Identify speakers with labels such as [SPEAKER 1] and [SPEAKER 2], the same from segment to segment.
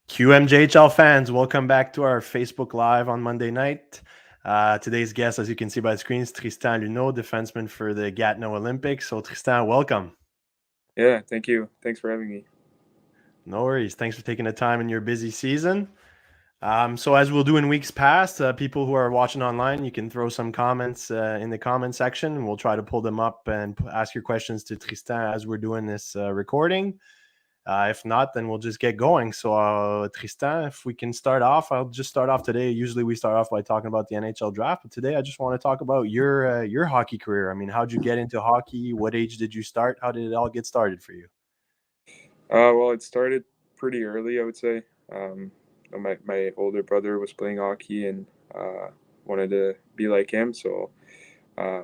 [SPEAKER 1] QMJHL fans, welcome back to our Facebook Live on Monday night. Today's guest, as you can see by the screen, is Tristan Luneau, defenseman for the Gatineau Olympiques. So, Tristan, welcome.
[SPEAKER 2] Yeah, thank you. Thanks for having me.
[SPEAKER 1] No worries. Thanks for taking the time in your busy season. So, as we'll do in weeks past, people who are watching online, you can throw some comments in the comment section, and we'll try to pull them up and ask your questions to Tristan as we're doing this recording. If not, then we'll just get going. So, Tristan, if we can start off, I'll just start off today. Usually we start off by talking about the NHL draft, but today I just want to talk about your hockey career. I mean, how'd you get into hockey? What age did you start? How did it all get started for you?
[SPEAKER 2] Well, it started pretty early, I would say. My older brother was playing hockey and wanted to be like him, so uh,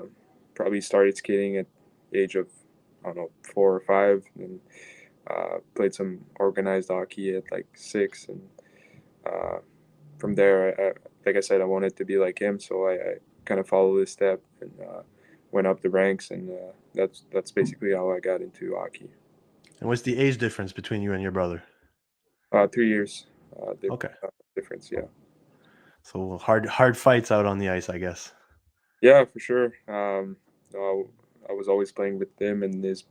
[SPEAKER 2] probably started skating at the age of, I don't know, 4 or 5, and played some organized hockey at like 6. And uh, from there, like I said, I wanted to be like him, so I kind of followed his step and went up the ranks, and that's basically how I got into hockey.
[SPEAKER 1] And what's the age difference between you and your brother?
[SPEAKER 2] 3 years
[SPEAKER 1] Okay.
[SPEAKER 2] difference. Yeah,
[SPEAKER 1] So hard fights out on the ice, I guess.
[SPEAKER 2] yeah, for sure. No, I was always playing with him and his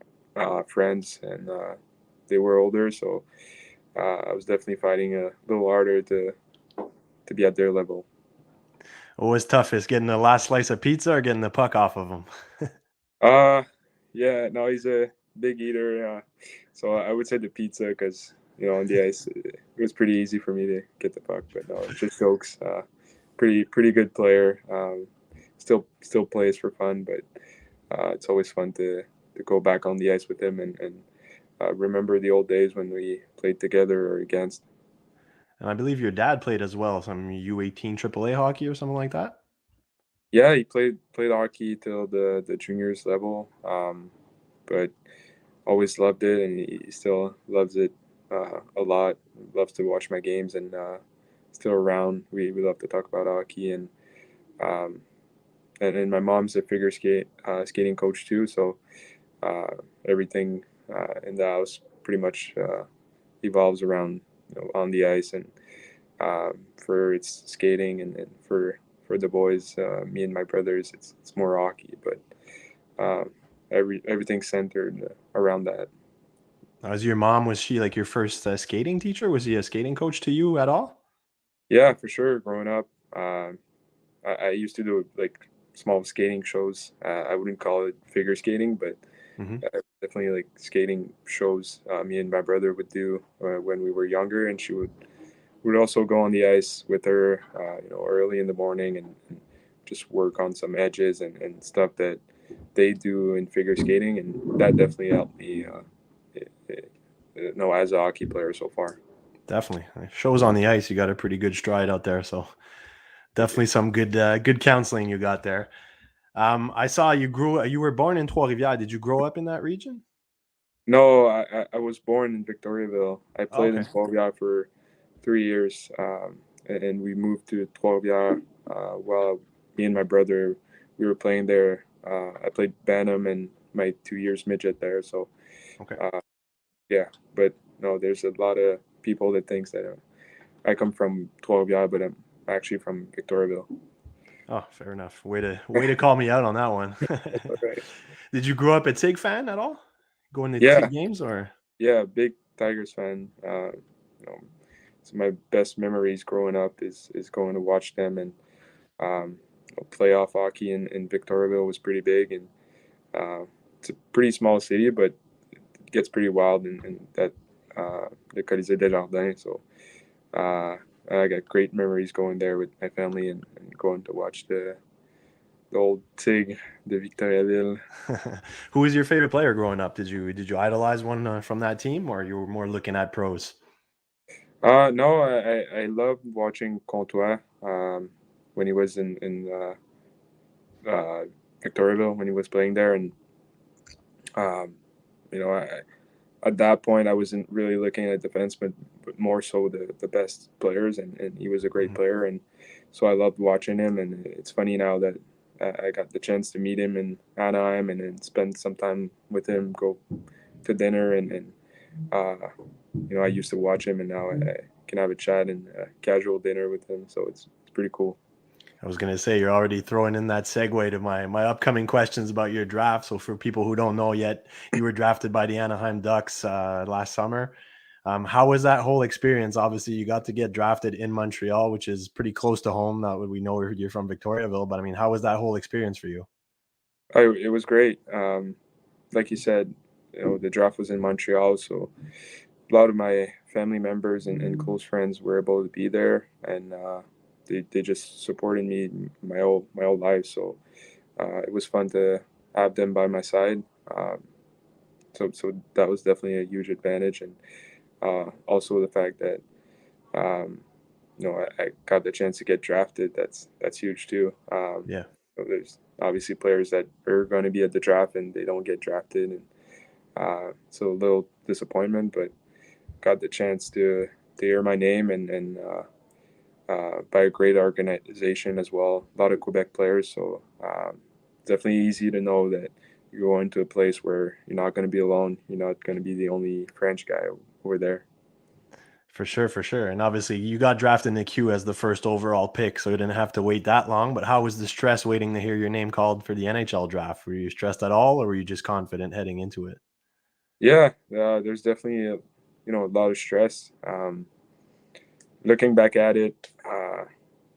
[SPEAKER 2] friends, and they were older, so I was definitely fighting a little harder to be at their level.
[SPEAKER 1] What was toughest, getting the last slice of pizza or getting the puck off of him?
[SPEAKER 2] Uh yeah, no, he's a big eater, so I would say the pizza because on the ice it was pretty easy for me to get the puck, but no, just jokes. Pretty good player. Still plays for fun, but it's always fun to go back on the ice with him and remember the old days when we played together or against.
[SPEAKER 1] And I believe your dad played as well, some U18 AAA hockey or something like that.
[SPEAKER 2] Yeah, he played hockey till the juniors level, but always loved it, and he still loves it a lot. Loves to watch my games, and still around. We love to talk about hockey, um, and my mom's a skating coach too, so everything in the house pretty much evolves around on the ice, and for its skating, and for the boys, me and my brothers, it's more hockey, but everything's centered around that.
[SPEAKER 1] Was your mom, was she like your first skating teacher? Was he a skating coach to you at all?
[SPEAKER 2] Yeah, for sure. Growing up, I used to do like small skating shows. I wouldn't call it figure skating, but
[SPEAKER 1] Hmm.
[SPEAKER 2] definitely like skating shows. Me and my brother would do when we were younger, and she would also go on the ice with her, early in the morning, and just work on some edges and stuff that they do in figure skating, and that definitely helped me. As a hockey player so far.
[SPEAKER 1] Definitely. Shows on the ice, you got a pretty good stride out there. So definitely some good counseling you got there. I saw you were born in Trois-Rivières. Did you grow up in that region?
[SPEAKER 2] No, I was born in Victoriaville. I
[SPEAKER 1] Oh,
[SPEAKER 2] played in
[SPEAKER 1] okay.
[SPEAKER 2] Trois-Rivières for 3 years, and we moved to Trois-Rivières while me and my brother we were playing there. I played Bantam and my 2 years midget there. So
[SPEAKER 1] Okay.
[SPEAKER 2] uh, yeah, but no, there's a lot of people that thinks that I come from Trois-Rivières, but I'm actually from Victoriaville.
[SPEAKER 1] Oh, fair enough. Way to call me out on that one.
[SPEAKER 2] Okay.
[SPEAKER 1] Did you grow up a Tig fan at all? Going to
[SPEAKER 2] Yeah,
[SPEAKER 1] Tig games or?
[SPEAKER 2] yeah, big Tigers fan. Know, so my best memories growing up is going to watch them, and um, playoff hockey in Victoriaville was pretty big, and it's a pretty small city, but it gets pretty wild in that the Colisée des Jardins. So uh, I got great memories going there with my family, and going to watch the old Tig de Victoriaville.
[SPEAKER 1] Who was your favorite player growing up? Did you idolize one from that team, or you were more looking at pros?
[SPEAKER 2] No, I loved watching Comtois when he was in Victoriaville when he was playing there, and um, at that point I wasn't really looking at defense, but more so the best players, and he was a great
[SPEAKER 1] Mhm.
[SPEAKER 2] player, and so I loved watching him. And it's funny now that I got the chance to meet him in Anaheim, and spend some time with him, go to dinner, and I used to watch him, and now can have a chat and a casual dinner with him. So it's pretty cool.
[SPEAKER 1] I was going to say, you're already throwing in that segue to my upcoming questions about your draft. So for people who don't know yet, you were drafted by the Anaheim Ducks last summer. How was that whole experience? Obviously, you got to get drafted in Montreal, which is pretty close to home. Now we know you're from Victoriaville, but I mean, how was that whole experience for you?
[SPEAKER 2] It was great. Like you said, the draft was in Montreal, so a lot of my family members and close friends were able to be there, and they just supported me my whole life. So it was fun to have them by my side. So that was definitely a huge advantage, and also the fact that I got the chance to get drafted. That's huge too.
[SPEAKER 1] Yeah.
[SPEAKER 2] So there's obviously players that are going to be at the draft and they don't get drafted, and so a little disappointment, but got the chance to hear my name and by a great organization as well. A lot of Quebec players, so definitely easy to know that you're going to a place where you're not going to be alone. You're not going to be the only French guy over there.
[SPEAKER 1] For sure, for sure. And obviously, you got drafted in the Q as the first overall pick, so you didn't have to wait that long. But how was the stress waiting to hear your name called for the NHL draft? Were you stressed at all, or were you just confident heading into it?
[SPEAKER 2] Yeah, there's definitely a lot of stress. Looking back at it,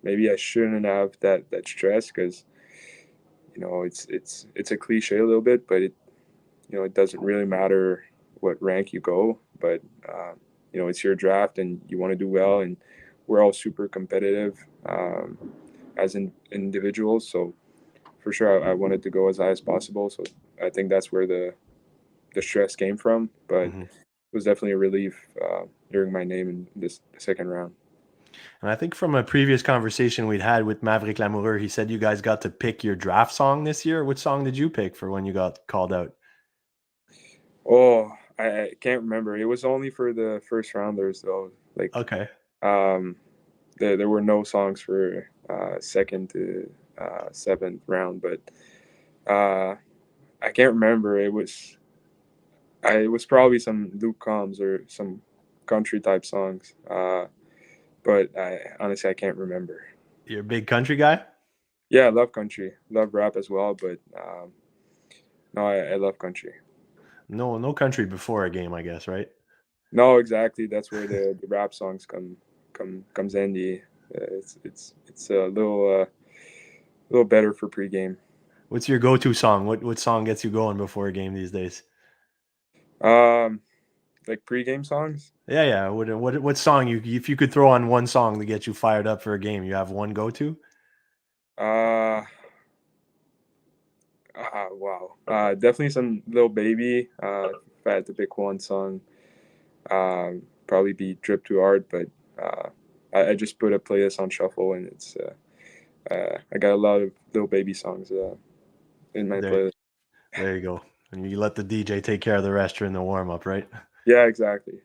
[SPEAKER 2] maybe I shouldn't have that stress because it's a cliche a little bit, but it doesn't really matter what rank you go, but it's your draft and you want to do well, and we're all super competitive as individuals. So for sure, I wanted to go as high as possible. So I think that's where the stress came from, but
[SPEAKER 1] Mhm.
[SPEAKER 2] it was definitely a relief hearing my name in this the second round.
[SPEAKER 1] And I think from a previous conversation we'd had with Maverick Lamoureux, he said you guys got to pick your draft song this year. Which song did you pick for when you got called out?
[SPEAKER 2] Oh, I can't remember. It was only for the first rounders though. Like,
[SPEAKER 1] Okay.
[SPEAKER 2] um, there were no songs for second to seventh round, but uh, I can't remember. It was probably some Luke Combs or some country type songs. But honestly I can't remember.
[SPEAKER 1] You're a big country guy?
[SPEAKER 2] Yeah, I love country, love rap as well, but no, I love country.
[SPEAKER 1] No, no country before a game, I guess, right?
[SPEAKER 2] No, exactly. That's where the rap songs comes in. It's a little better for pregame.
[SPEAKER 1] What's your go-to song? What song gets you going before a game these days?
[SPEAKER 2] Um, like pregame songs.
[SPEAKER 1] Yeah, yeah. What song you if you could throw on one song to get you fired up for a game, you have one go-to?
[SPEAKER 2] Uh, wow. Definitely some Little Baby. If I had to pick one song, probably be Drip Too Hard. But I just put a playlist on shuffle, and I got a lot of Little Baby songs in my
[SPEAKER 1] There,
[SPEAKER 2] playlist.
[SPEAKER 1] there you go. And you let the DJ take care of the rest during the warm-up, right?
[SPEAKER 2] Yeah, exactly.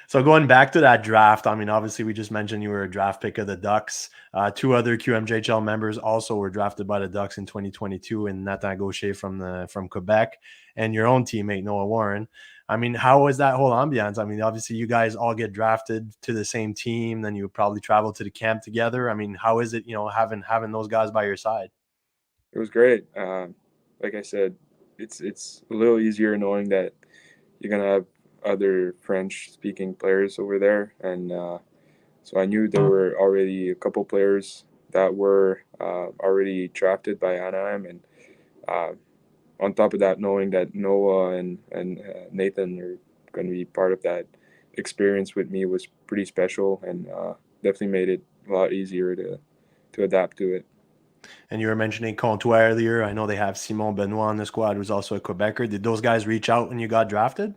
[SPEAKER 1] So going back to that draft, I mean, obviously we just mentioned you were a draft pick of the Ducks. Two other QMJHL members also were drafted by the Ducks in 2022, and Nathan Gaucher from Quebec, and your own teammate Noah Warren. I mean, how was that whole ambiance? I mean, obviously you guys all get drafted to the same team, then you probably travel to the camp together. I mean, how is it, having those guys by your side?
[SPEAKER 2] It was great. Like I said, it's a little easier knowing that you're gonna have other French-speaking players over there, and so I knew there were already a couple players that were already drafted by Anaheim, and uh, on top of that, knowing that Noah and Nathan are going to be part of that experience with me was pretty special, and definitely made it a lot easier to adapt to it.
[SPEAKER 1] And you were mentioning Comtois earlier. I know they have Simon Benoit on the squad, who's also a Quebecer. Did those guys reach out when you got drafted?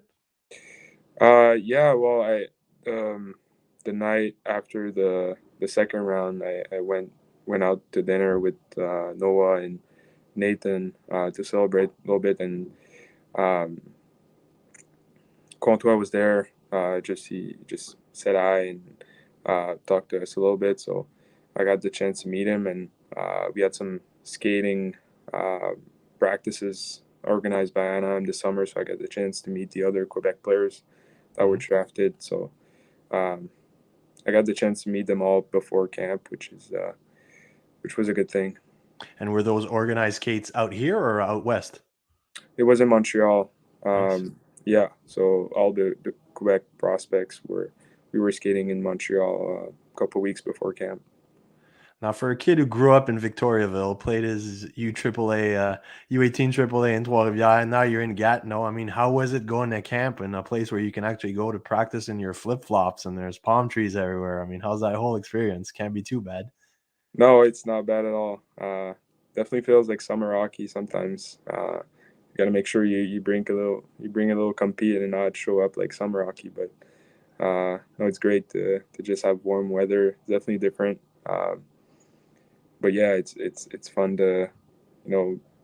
[SPEAKER 2] Yeah, well, the night after the second round, I went out to dinner with Noah and Nathan to celebrate a little bit, and um, Comtois was there. He just said hi and talked to us a little bit, so I got the chance to meet him, and we had some skating uh, practices organized by Anaheim this summer, so I got the chance to meet the other Quebec players that were
[SPEAKER 1] Mhm.
[SPEAKER 2] drafted. So I got the chance to meet them all before camp, which was a good thing.
[SPEAKER 1] And were those organized skates out here or out west?
[SPEAKER 2] It was in Montreal.
[SPEAKER 1] Nice.
[SPEAKER 2] Yeah, so all the Quebec prospects we were skating in Montreal a couple weeks before camp.
[SPEAKER 1] Now, for a kid who grew up in Victoriaville, played his U Triple A, U18 Triple A in Trois-Rivières, and now you're in Gatineau. I mean, how was it going to camp in a place where you can actually go to practice in your flip flops and there's palm trees everywhere? I mean, how's that whole experience? Can't be too bad.
[SPEAKER 2] No, it's not bad at all. Definitely feels like summer hockey sometimes. You got to make sure you bring a little compete and not show up like summer hockey. But no, it's great to just have warm weather. It's definitely different. But yeah, it's fun to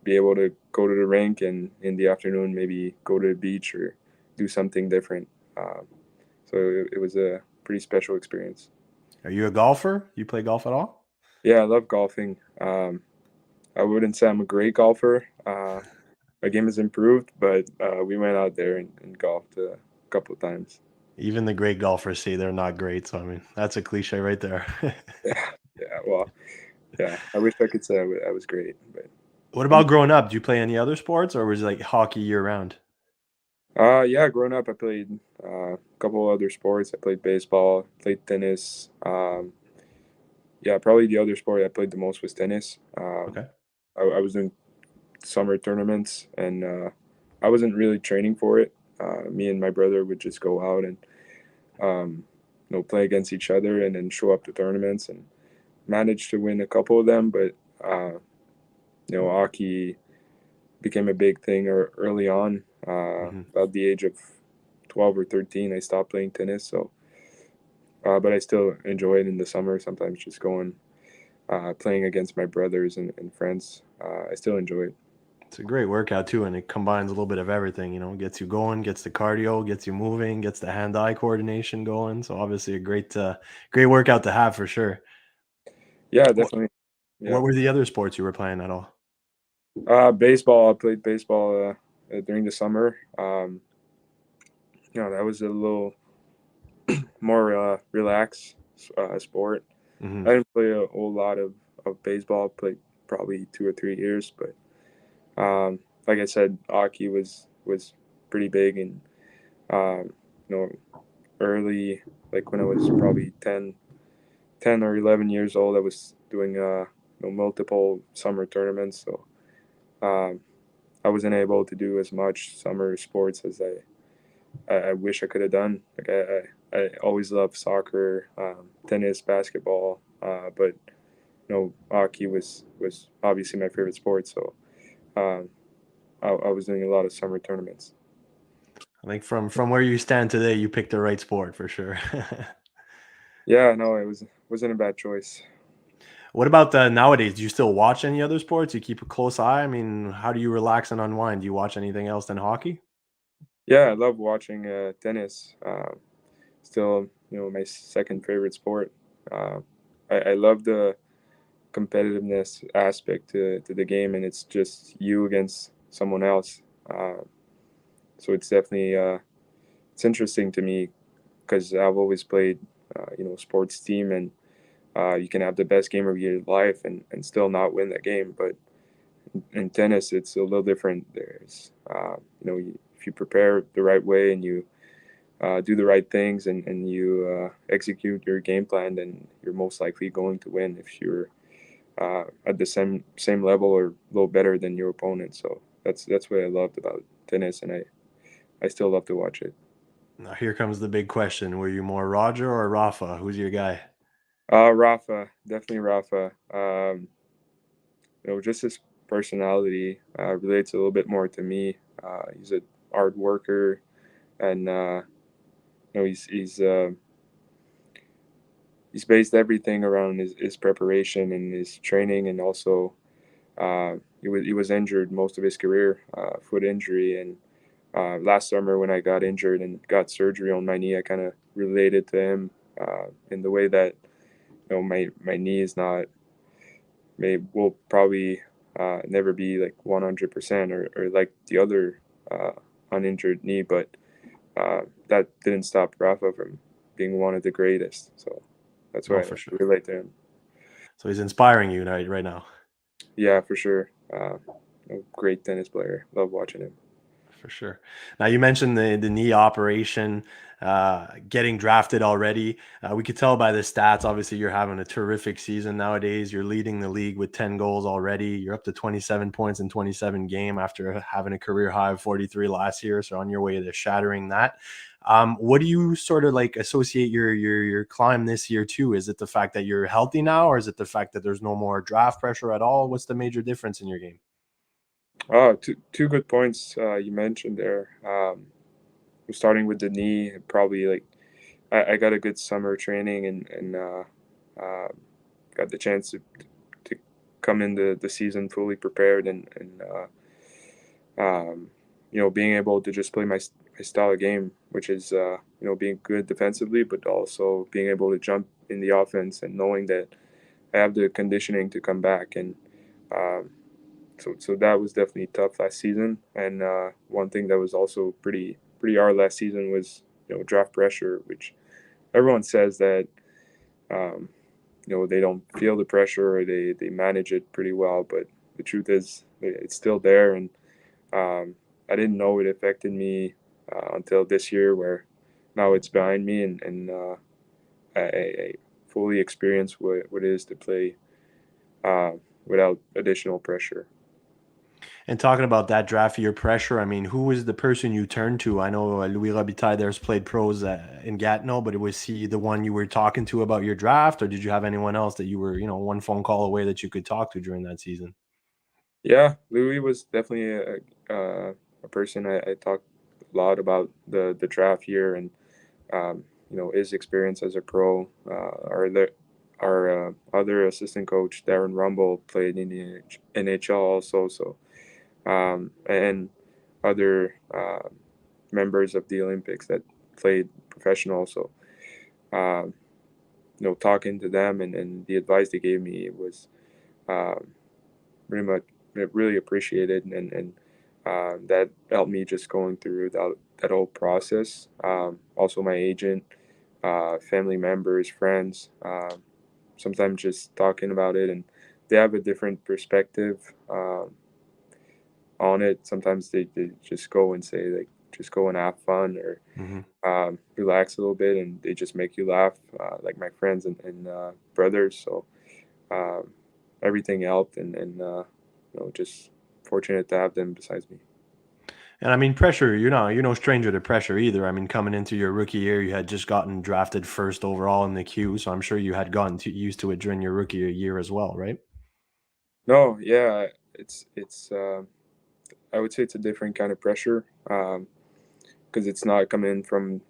[SPEAKER 2] be able to go to the rink and in the afternoon maybe go to the beach or do something different. So it was a pretty special experience.
[SPEAKER 1] Are you a golfer? You play golf at all?
[SPEAKER 2] Yeah, I love golfing. I wouldn't say I'm a great golfer. My game has improved, but we went out there and golfed a couple of times.
[SPEAKER 1] Even the great golfers say they're not great. So, I mean, that's a cliche right there.
[SPEAKER 2] Yeah, yeah. Well, yeah. I wish I could say I was great, but
[SPEAKER 1] What
[SPEAKER 2] I'm.
[SPEAKER 1] about growing up? Do you play any other sports or was it like hockey year round?
[SPEAKER 2] Yeah, growing up, I played a couple other sports. I played baseball, played tennis. Yeah, probably the other sport I played the most was tennis.
[SPEAKER 1] Okay.
[SPEAKER 2] I was doing summer tournaments, and I wasn't really training for it. Me and my brother would just go out and play against each other, and then show up to tournaments, and managed to win a couple of them. But hockey became a big thing early on.
[SPEAKER 1] Hmm.
[SPEAKER 2] About the age of 12 or 13, I stopped playing tennis. So, but I still enjoy it in the summer. Sometimes just going playing against my brothers and friends. I still enjoy it.
[SPEAKER 1] It's a great workout too, and it combines a little bit of everything. Gets you going, gets the cardio, gets you moving, gets the hand-eye coordination going. So obviously a great workout to have for sure.
[SPEAKER 2] Yeah,
[SPEAKER 1] What,
[SPEAKER 2] definitely.
[SPEAKER 1] what
[SPEAKER 2] Yeah.
[SPEAKER 1] were the other sports you were playing at all?
[SPEAKER 2] Baseball. I played baseball during the summer. That was a little more relaxed sport.
[SPEAKER 1] Hmm.
[SPEAKER 2] I didn't play a whole lot of baseball. Played probably 2 or 3 years, but like I said, hockey was pretty big, and um, you know, early, like when I was probably 10 or 11 years old, I was doing multiple summer tournaments. So um, I wasn't able to do as much summer sports as I wish I could have done. Like I always loved soccer, tennis, basketball, but hockey was obviously my favorite sport. So um, I was doing a lot of summer tournaments.
[SPEAKER 1] I think from where you stand today, you picked the right sport for sure.
[SPEAKER 2] Yeah, no, it wasn't a bad choice.
[SPEAKER 1] What about nowadays? Do you still watch any other sports? You keep a close eye. I mean, how do you relax and unwind? Do you watch anything else than hockey?
[SPEAKER 2] Yeah, I love watching tennis. Still, my second favorite sport. Uh, I love the competitiveness aspect to the game, and it's just you against someone else. So it's definitely it's interesting to me because I've always played, sports team, and you can have the best game of your life and still not win that game. But in tennis, it's a little different. There's, if you prepare the right way and you do the right things and you execute your game plan, then you're most likely going to win if you're at the same level or a little better than your opponent. So that's what I loved about tennis, and I still love to watch it.
[SPEAKER 1] Now here comes the big question: were you more Roger or Rafa? Who's your guy?
[SPEAKER 2] Rafa, definitely Rafa. Just his personality relates a little bit more to me. He's a hard worker, and he's based everything around his preparation and his training, and also he was injured most of his career, foot injury, and last summer when I got injured and got surgery on my knee, I kind of related to him in the way that my knee is not will probably never be like 100% or like the other uninjured knee, but that didn't stop Rafa being one of the greatest. So that's
[SPEAKER 1] Oh,
[SPEAKER 2] why
[SPEAKER 1] for
[SPEAKER 2] I
[SPEAKER 1] sure.
[SPEAKER 2] relate to him.
[SPEAKER 1] So he's inspiring you right now.
[SPEAKER 2] Yeah, for sure. A great tennis player. Love watching him.
[SPEAKER 1] For sure. Now you mentioned the knee operation, getting drafted already. We could tell by the stats. Obviously, you're having a terrific season nowadays. You're leading the league with 10 goals already. You're up to 27 points in 27 game after having a career high of 43 last year. So on your way to shattering that. What do you sort of like associate your climb this year to? Is it the fact that you're healthy now, or is it the fact that there's no more draft pressure at all? What's the major difference in your game?
[SPEAKER 2] Oh, two good points you mentioned there. Starting with the knee, probably like I got a good summer training and got the chance to come into the season fully prepared and being able to just play my style of game, which is being good defensively, but also being able to jump in the offense and knowing that I have the conditioning to come back. And um, so that was definitely tough last season. And one thing that was also pretty hard last season was draft pressure, which everyone says that um, they don't feel the pressure or they manage it pretty well, but the truth is it's still there. And I didn't know it affected me until this year, where now it's behind me, and I fully experience what it is to play uh, without additional pressure.
[SPEAKER 1] And talking about that draft year pressure, I mean, who was the person you turned to? I know Louis Robitaille there's played pros in Gatineau, but was he the one you were talking to about your draft, or did you have anyone else that you were, one phone call away that you could talk to during that season?
[SPEAKER 2] Yeah, Louis was definitely a person I talked a lot about the draft year and his experience as a pro. Our other assistant coach Darren Rumble played in the NHL also, so and other members of the Olympics that played professional. So um, talking to them and the advice they gave me was um, pretty much really appreciated, and that helped me just going through that whole process. Also, my agent, family members, friends, sometimes just talking about it, and they have a different perspective on it. Sometimes they just go and say like, just go and have fun or
[SPEAKER 1] Hmm.
[SPEAKER 2] relax a little bit, and they just make you laugh, like my friends and brothers. So um, everything helped, and just fortunate to have them besides me.
[SPEAKER 1] And I mean, pressure, you're no stranger to pressure either. I mean, coming into your rookie year, you had just gotten drafted first overall in the queue, so I'm sure you had gotten used to it during your rookie year as well, right?
[SPEAKER 2] No, yeah, it's I would say it's a different kind of pressure because it's not coming in from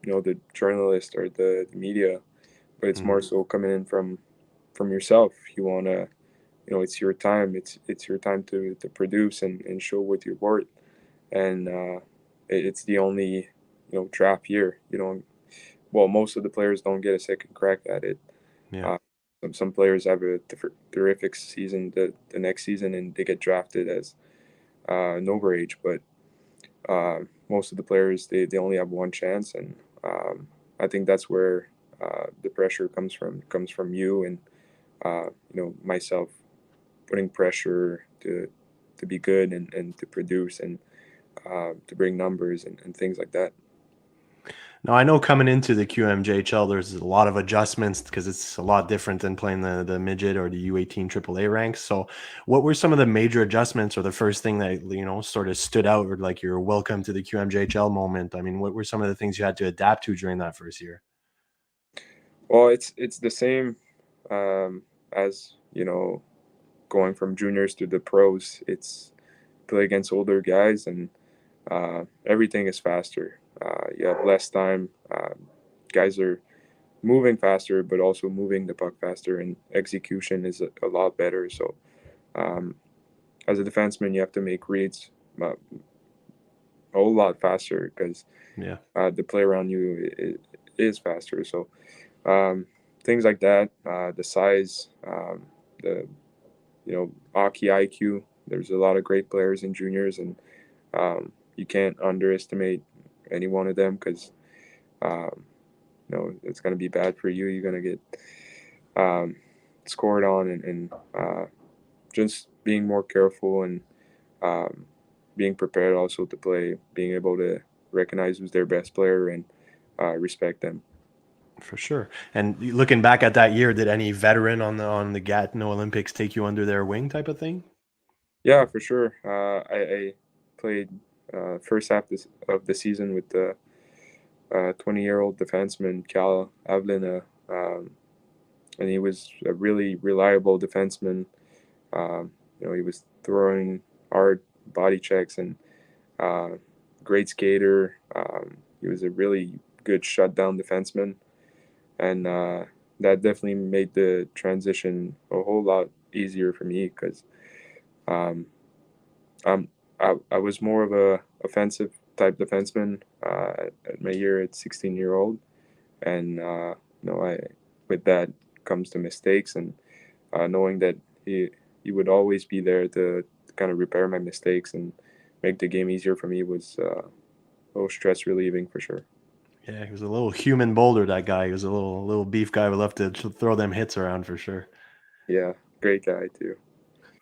[SPEAKER 2] the journalist or the media, but it's
[SPEAKER 1] Hmm.
[SPEAKER 2] more so coming in from yourself. You want to, it's your time. It's your time to produce and show what you're worth. And it's the only draft year. You don't. Well, most of the players don't get a second crack at it.
[SPEAKER 1] Yeah.
[SPEAKER 2] Uh, some players have a terrific season the next season and they get drafted as an overage, but most of the players they only have one chance, and I think that's where the pressure comes from you and myself putting pressure to be good and to produce and to bring numbers and things like that.
[SPEAKER 1] Now I know coming into the QMJHL, there's a lot of adjustments because it's a lot different than playing the midget or the U18 AAA ranks. So, what were some of the major adjustments, or the first thing that sort of stood out, or like your welcome to the QMJHL moment? I mean, what were some of the things you had to adapt to during that first year?
[SPEAKER 2] Well, it's the same as going from juniors to the pros. It's play against older guys, and everything is faster. You have less time. Guys are moving faster, but also moving the puck faster, and execution is a lot better. So, um, as a defenseman, you have to make reads a whole lot faster because
[SPEAKER 1] Yeah.
[SPEAKER 2] the play around you is faster. So, um, things like that, the size, the hockey IQ. There's a lot of great players in juniors, and you can't underestimate any one of them because um, it's going to be bad for you. You're going to get scored on, and just being more careful and being prepared also to play, being able to recognize who's their best player and respect them.
[SPEAKER 1] For sure. And looking back at that year, did any veteran on the Gatineau Olympics take you under their wing type of thing?
[SPEAKER 2] Yeah, for sure. I played first half of the season with the 20-year-old defenseman Cal Avlina, and he was a really reliable defenseman. He was throwing hard body checks and great skater. He was a really good shutdown defenseman, and that definitely made the transition a whole lot easier for me because um, I was more of a offensive type defenseman at my year at 16-year-old, and I with that comes the mistakes, and knowing that he would always be there to kind of repair my mistakes and make the game easier for me was a little stress relieving for sure.
[SPEAKER 1] Yeah, he was a little human boulder, that guy. He was a little beef guy who loved to throw them hits around for sure.
[SPEAKER 2] Yeah, great guy too.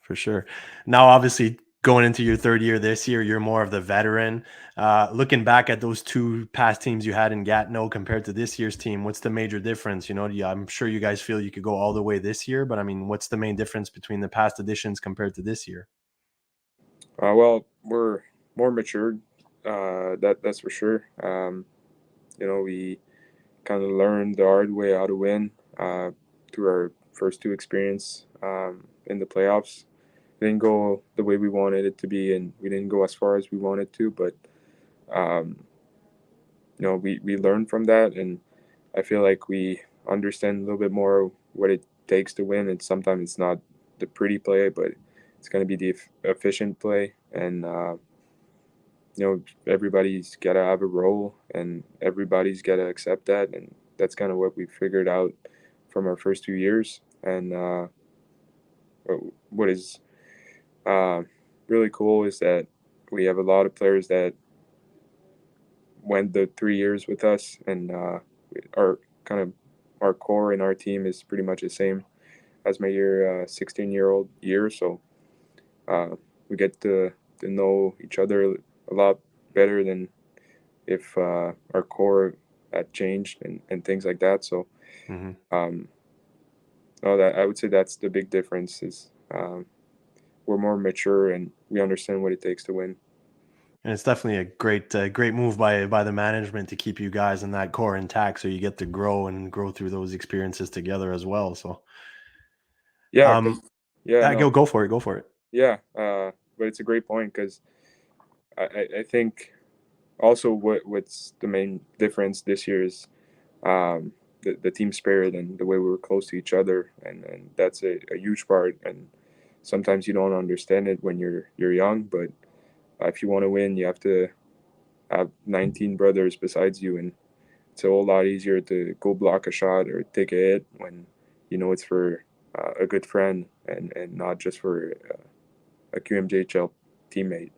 [SPEAKER 1] For sure. Now, obviously, going into your third year this year, you're more of the veteran. Looking back at those two past teams you had in Gatineau compared to this year's team, what's the major difference? I'm sure you guys feel you could go all the way this year, but I mean, what's the main difference between the past editions compared to this year?
[SPEAKER 2] Well, we're more matured. That's for sure. We kind of learned the hard way how to win through our first two experience in the playoffs. It didn't go the way we wanted it to be, and we didn't go as far as we wanted to. But um, we learned from that, and I feel like we understand a little bit more what it takes to win. And sometimes it's not the pretty play, but it's going to be the efficient play, and everybody's got to have a role, and everybody's got to accept that, and that's kind of what we figured out from our first 2 years. And what is uh, really cool is that we have a lot of players that went the 3 years with us, and our kind of our core in our team is pretty much the same as my 16-year-old year. So uh, we get to know each other a lot better than if our core had changed and things like that. So
[SPEAKER 1] Mm-hmm.
[SPEAKER 2] that I would say that's the big difference is we're more mature and we understand what it takes to win.
[SPEAKER 1] And it's definitely a great move by the management to keep you guys in that core intact, so you get to grow through those experiences together as well. So,
[SPEAKER 2] Yeah,
[SPEAKER 1] um,
[SPEAKER 2] 'cause- yeah, no,
[SPEAKER 1] go for it, go for it.
[SPEAKER 2] yeah, but it's a great point because I think also what's the main difference this year is the team spirit and the way we were close to each other, and that's a huge part. And sometimes you don't understand it when you're young, but if you want to win, you have to have 19 brothers besides you, and it's a whole lot easier to go block a shot or take a hit when it's for a good friend and not just for a QMJHL teammate.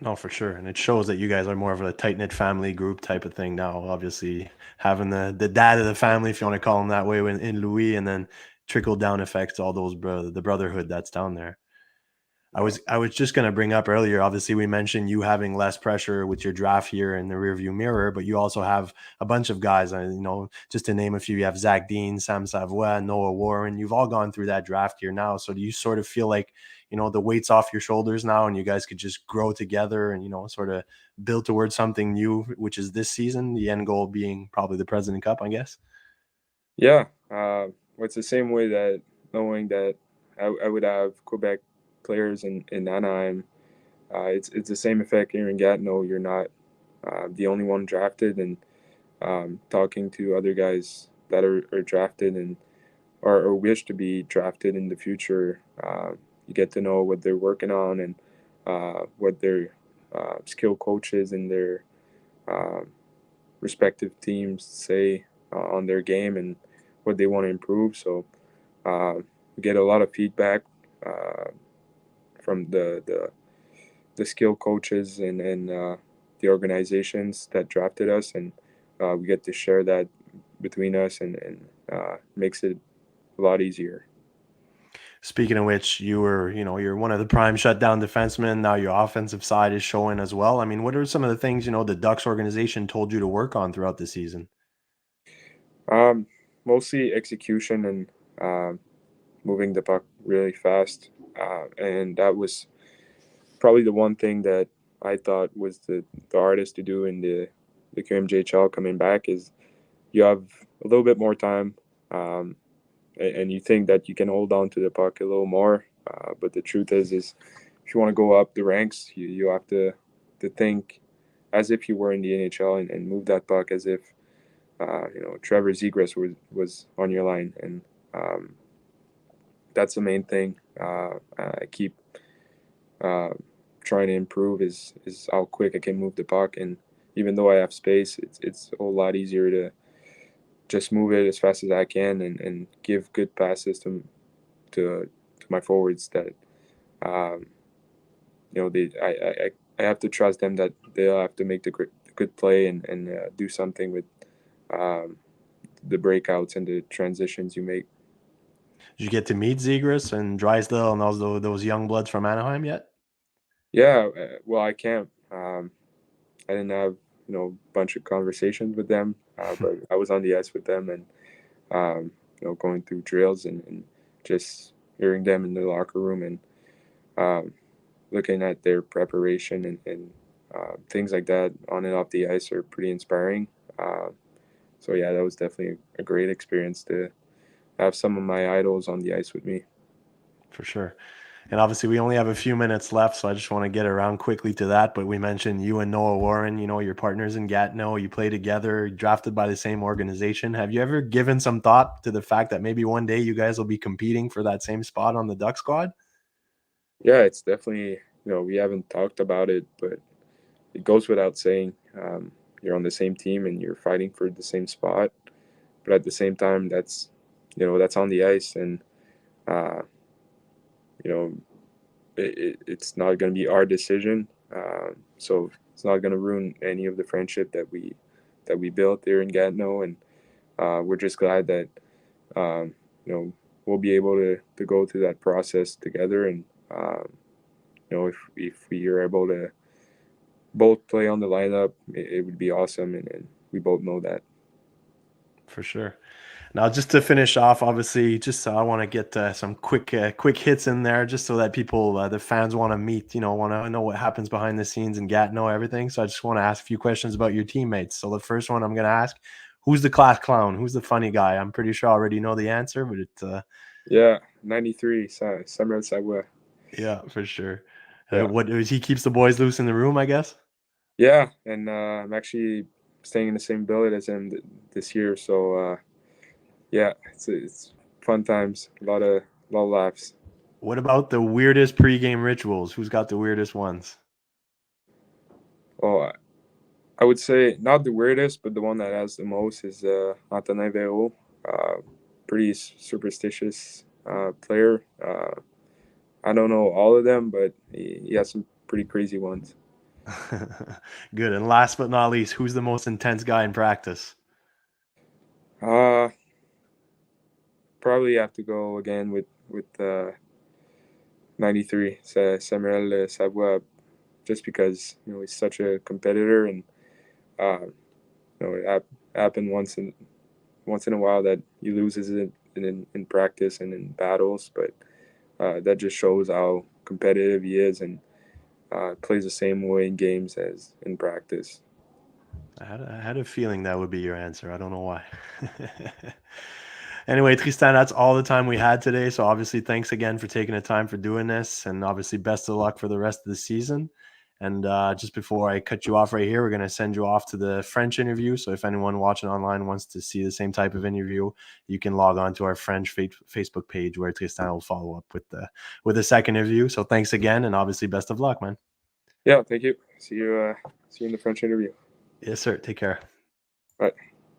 [SPEAKER 1] No, for sure. And it shows that you guys are more of a tight knit family group type of thing now. Obviously, having the dad of the family, if you want to call him that way, in Louis, and then trickle down effects to all those the brotherhood that's down there.
[SPEAKER 2] Yeah,
[SPEAKER 1] I was just going to bring up earlier. Obviously, we mentioned you having less pressure with your draft here in the rearview mirror, but you also have a bunch of guys. Just to name a few, you have Zach Dean, Sam Savoie, Noah Warren. You've all gone through that draft year now. So do you sort of feel like the weight's off your shoulders now, and you guys could just grow together and sort of build towards something new, which is this season, the end goal being probably the President Cup, I guess.
[SPEAKER 2] yeah. It's the same way that knowing that I would have Quebec players in Anaheim. It's the same effect here in Gatineau. You're not the only one drafted, and talking to other guys that are drafted and or wish to be drafted in the future, you get to know what they're working on and what their skill coaches and their uh, respective teams say on their game and what they want to improve. So we get a lot of feedback uh, from the skill coaches and the organizations that drafted us, and we get to share that between us, and makes it a lot easier.
[SPEAKER 1] Speaking of which, you're one of the prime shutdown defensemen. Now your offensive side is showing as well. I mean, what are some of the things, the Ducks organization told you to work on throughout the season?
[SPEAKER 2] Mostly execution and moving the puck really fast. And that was probably the one thing that I thought was the hardest to do in the QMJHL coming back is you have a little bit more time, and you think that you can hold on to the puck a little more. But the truth is if you want to go up the ranks, you have to think as if you were in the NHL and move that puck as if Trevor Zegras was on your line, and that's the main thing. I keep trying to improve is how quick I can move the puck, and even though I have space, it's a whole lot easier to just move it as fast as I can and give good passes to my forwards that I have to trust them that they'll have to make the good play and do something with the breakouts and the transitions you make.
[SPEAKER 1] Did you get to meet Zegras and Drysdale and those young bloods from Anaheim yet?
[SPEAKER 2] Yeah, well, I can't. I didn't have a bunch of conversations with them, but I was on the ice with them and going through drills and just hearing them in the locker room and looking at their preparation and things like that on and off the ice are pretty inspiring. So yeah, that was definitely a great experience to have some of my idols on the ice with me.
[SPEAKER 1] For sure. And obviously we only have a few minutes left, so I just want to get around quickly to that. But we mentioned you and Noah Warren, your partners in Gatineau, you play together, drafted by the same organization. Have you ever given some thought to the fact that maybe one day you guys will be competing for that same spot on the Duck squad?
[SPEAKER 2] Yeah, it's definitely, we haven't talked about it, but it goes without saying. You're on the same team and you're fighting for the same spot, but at the same time, that's on the ice, and it's not going to be our decision. So it's not going to ruin any of the friendship that we built there in Gatineau, and we're just glad that we'll be able to go through that process together, and if we are able to both play on the lineup, it would be awesome, and we both know that.
[SPEAKER 1] For sure. Now, just to finish off, obviously, just I want to get some quick hits in there, just so that people, the fans, want to meet, want to know what happens behind the scenes in Gatineau, everything. So I just want to ask a few questions about your teammates. So the first one I'm going to ask: who's the class clown? Who's the funny guy? I'm pretty sure I already know the answer, but it's
[SPEAKER 2] yeah, 93, Samuel Sagua.
[SPEAKER 1] Yeah, for sure.
[SPEAKER 2] Yeah.
[SPEAKER 1] What he keeps the boys loose in the room, I guess.
[SPEAKER 2] Yeah, and I'm actually staying in the same building as him this year, so yeah, it's fun times, a lot of laughs.
[SPEAKER 1] What about the weirdest pregame rituals? Who's got the weirdest ones?
[SPEAKER 2] Oh, I would say not the weirdest, but the one that has the most is Antonin Véro. Pretty superstitious player. I don't know all of them, but he has some pretty crazy ones.
[SPEAKER 1] Good. And last but not least, who's the most intense guy in practice?
[SPEAKER 2] Probably have to go again with 93, Samuel Savoie, just because he's such a competitor, and it happened once in a while that he loses it in practice and in battles, but that just shows how competitive he is, and plays the same way in games as in practice.
[SPEAKER 1] I had a feeling that would be your answer. I don't know why. Anyway, Tristan, that's all the time we had today. So obviously, thanks again for taking the time for doing this, and obviously, best of luck for the rest of the season. And just before I cut you off right here, we're going to send you off to the French interview. So if anyone watching online wants to see the same type of interview, you can log on to our French Facebook page, where Tristan will follow up with the second interview. So thanks again, and obviously, best of luck, man.
[SPEAKER 2] Yeah, thank you. See you in the French interview.
[SPEAKER 1] Yes, sir. Take care.
[SPEAKER 2] Bye.